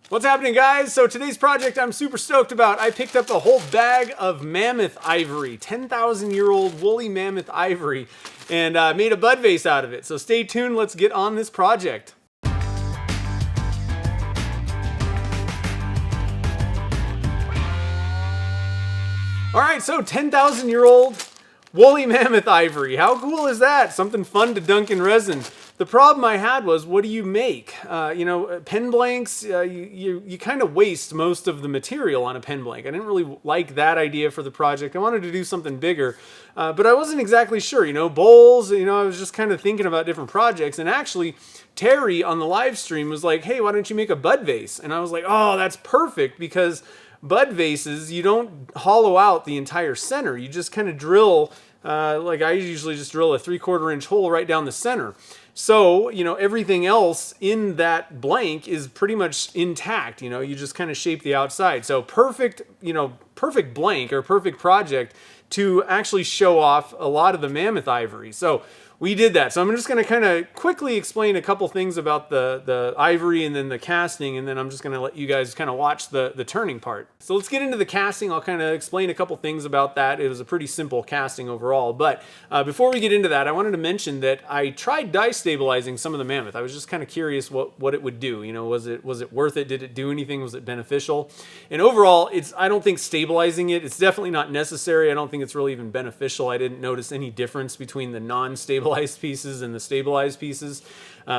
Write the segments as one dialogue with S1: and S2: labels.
S1: What's happening, guys? So today's project I'm super stoked about. I picked up a whole bag of mammoth ivory, 10,000-year-old woolly mammoth ivory, and made a bud vase out of it. So stay tuned, let's get on this project. All right, so 10,000-year-old woolly mammoth ivory. How cool is that? Something fun to dunk in resin. The problem I had was, what do you make? Pen blanks, you kind of waste most of the material on a pen blank. I didn't really like that idea for the project. I wanted to do something bigger, but I wasn't exactly sure. Bowls, I was just kind of thinking about different projects. And actually, Terry on the live stream was like, hey, why don't you make a bud vase? And I was like, oh, that's perfect, because bud vases, you don't hollow out the entire center. You just kind of drill, like I usually just drill a 3/4 inch hole right down the center. So, everything else in that blank is pretty much intact. You just kind of shape the outside. So perfect blank or perfect project to actually show off a lot of the mammoth ivory. So we did that. So I'm just going to kind of quickly explain a couple things about the ivory and then the casting, and then I'm just going to let you guys kind of watch the turning part. So let's get into the casting. I'll kind of explain a couple things about that. It was a pretty simple casting overall, but before we get into that, I wanted to mention that I tried dye stabilizing some of the mammoth. I was just kind of curious what it would do. Was it worth it? Did it do anything? Was it beneficial? And overall, I don't think stabilizing it's definitely not necessary. I don't think it's really even beneficial. I didn't notice any difference between the non-stabilized pieces and the stabilized pieces.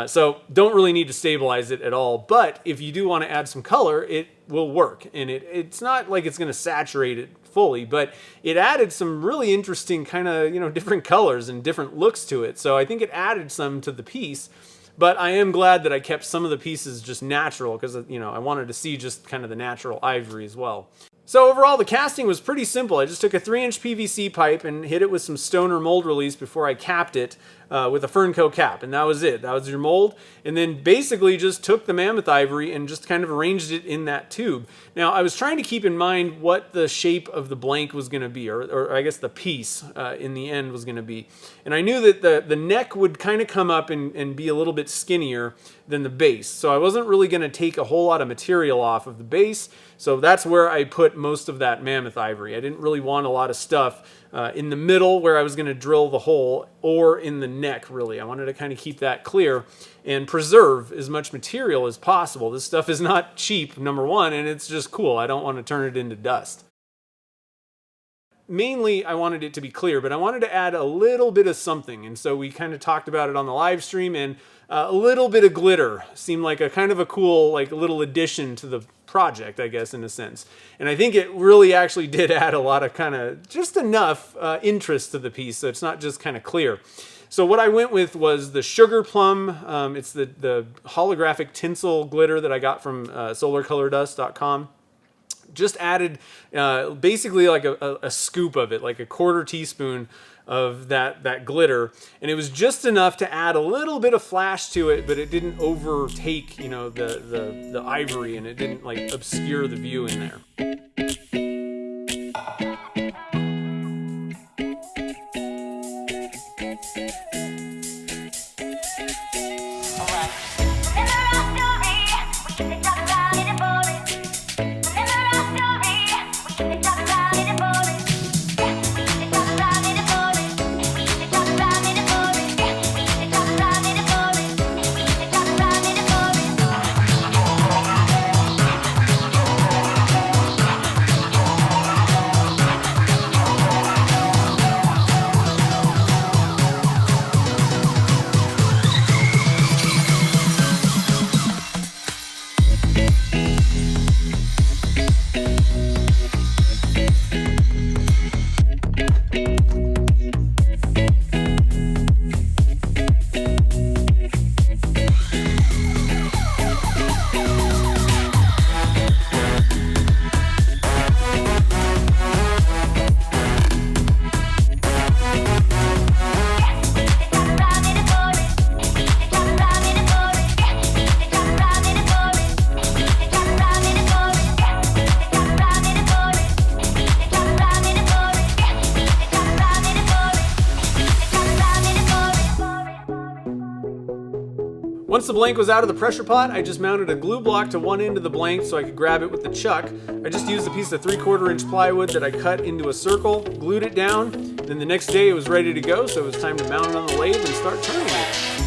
S1: So don't really need to stabilize it at all. But if you do want to add some color, it will work. And it's not like it's going to saturate it fully, but it added some really interesting kind of, different colors and different looks to it. So I think it added some to the piece. But I am glad that I kept some of the pieces just natural, because, I wanted to see just kind of the natural ivory as well. So overall, the casting was pretty simple. I just took a 3-inch PVC pipe and hit it with some stoner mold release before I capped it with a Fernco cap, and that was it. That was your mold, and then basically just took the mammoth ivory and just kind of arranged it in that tube. Now, I was trying to keep in mind what the shape of the blank was going to be, or I guess the piece in the end was going to be. And I knew that the neck would kind of come up and be a little bit skinnier than the base. So I wasn't really going to take a whole lot of material off of the base. So that's where I put most of that mammoth ivory. I didn't really want a lot of stuff in the middle where I was going to drill the hole, or in the neck, really. I wanted to kind of keep that clear and preserve as much material as possible. This stuff is not cheap, number one, and it's just cool. I don't want to turn it into dust. Mainly, I wanted it to be clear, but I wanted to add a little bit of something. And so we kind of talked about it on the live stream, and a little bit of glitter seemed like a kind of a cool, little addition to the project, I guess, in a sense. And I think it really actually did add a lot of kind of just enough interest to the piece, so it's not just kind of clear. So what I went with was the sugar plum. It's the holographic tinsel glitter that I got from solarcolordust.com. Just added basically like a scoop of it, like a 1/4 teaspoon of that glitter, and it was just enough to add a little bit of flash to it, but it didn't overtake the ivory, and it didn't obscure the view in there. Once the blank was out of the pressure pot, I just mounted a glue block to one end of the blank so I could grab it with the chuck. I just used a piece of 3/4 inch plywood that I cut into a circle, glued it down, then the next day it was ready to go, so it was time to mount it on the lathe and start turning it.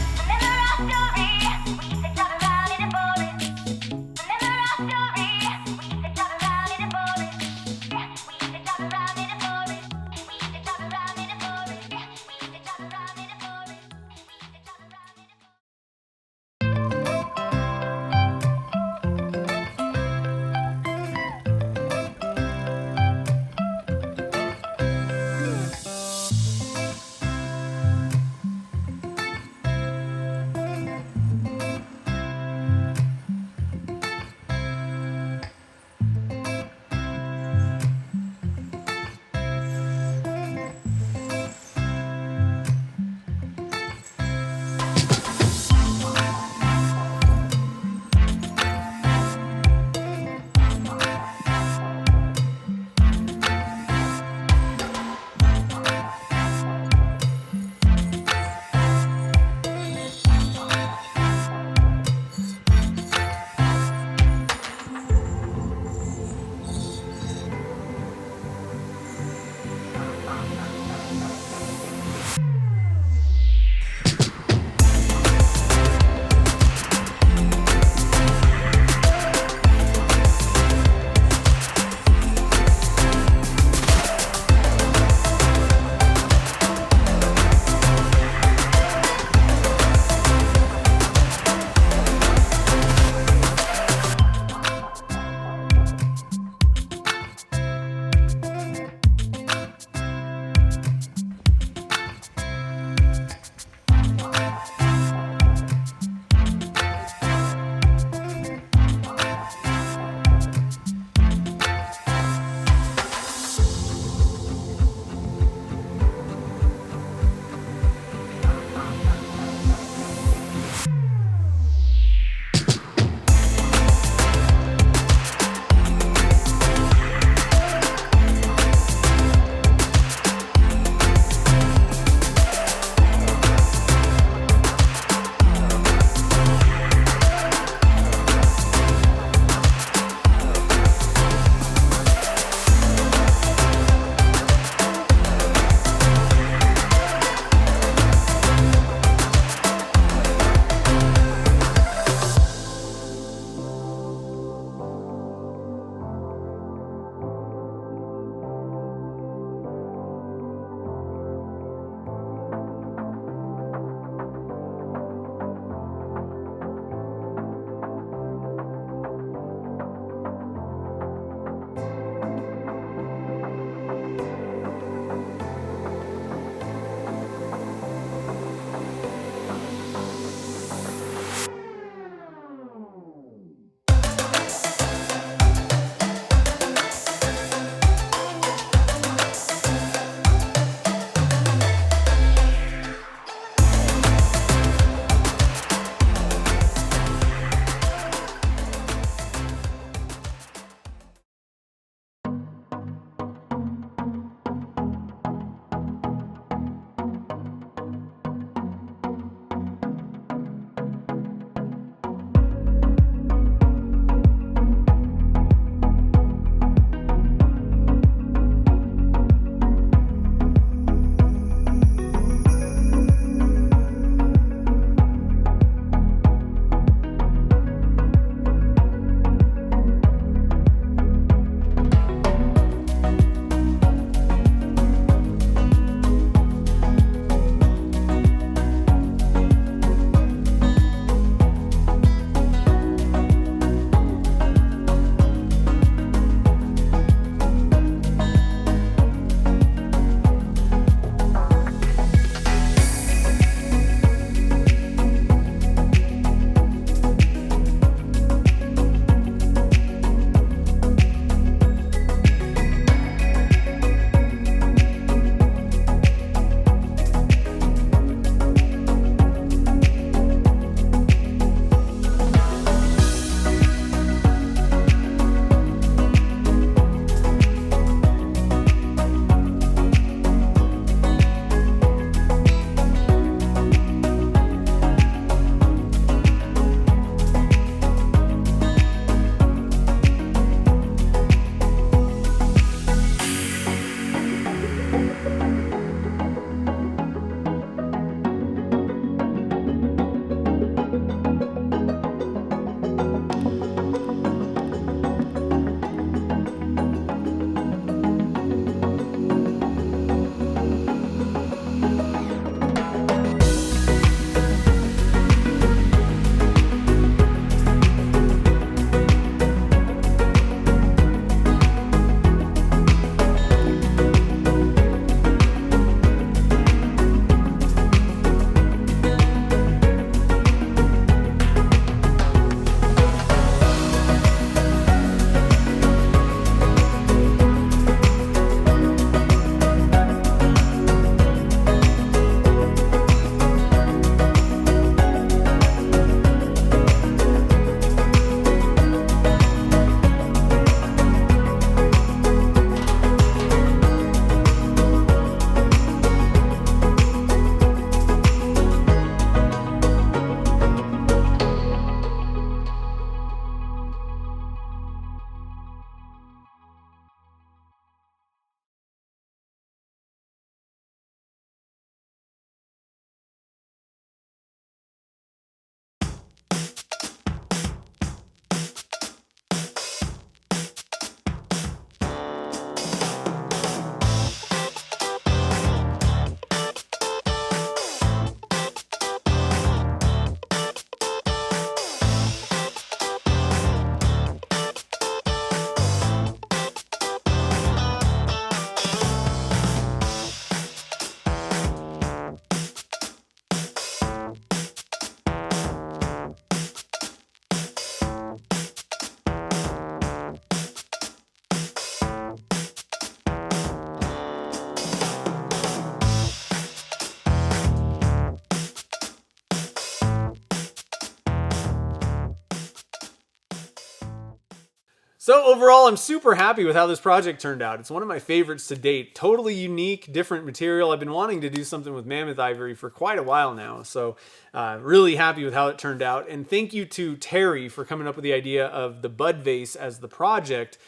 S1: So overall, I'm super happy with how this project turned out. It's one of my favorites to date. Totally unique, different material. I've been wanting to do something with Mammoth Ivory for quite a while now. So really happy with how it turned out. And thank you to Terry for coming up with the idea of the bud vase as the project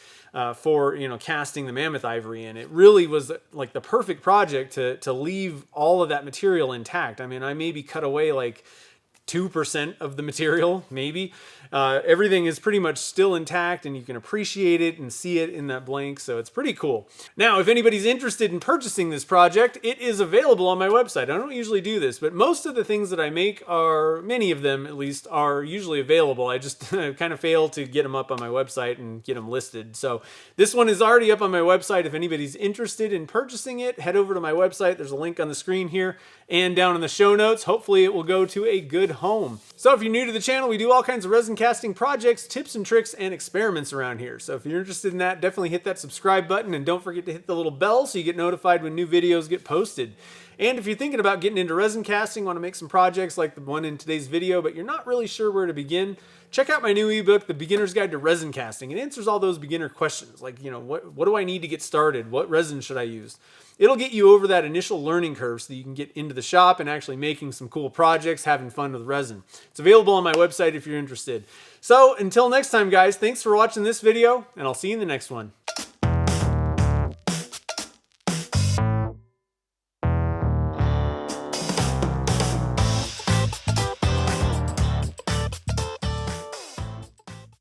S1: for, you know, casting the Mammoth Ivory in. It really was like the perfect project to leave all of that material intact. I mean, I maybe cut away like 2% of the material, maybe. Everything is pretty much still intact, and you can appreciate it and see it in that blank, so it's pretty cool. Now, if anybody's interested in purchasing this project, it is available on my website. I don't usually do this, but most of the things that I make are, many of them at least, are usually available. I just kind of fail to get them up on my website and get them listed. So this one is already up on my website. If anybody's interested in purchasing it, head over to my website. There's a link on the screen here and down in the show notes. Hopefully it will go to a good home. So if you're new to the channel, we do all kinds of resin casting projects, tips and tricks, and experiments around here. So if you're interested in that, definitely hit that subscribe button, and don't forget to hit the little bell so you get notified when new videos get posted. And if you're thinking about getting into resin casting, want to make some projects like the one in today's video, but you're not really sure where to begin, check out my new ebook, The Beginner's Guide to Resin Casting. It answers all those beginner questions, like, you know, what do I need to get started? What resin should I use? It'll get you over that initial learning curve so that you can get into the shop and actually making some cool projects, having fun with resin. It's available on my website if you're interested. So until next time, guys, thanks for watching this video, and I'll see you in the next one.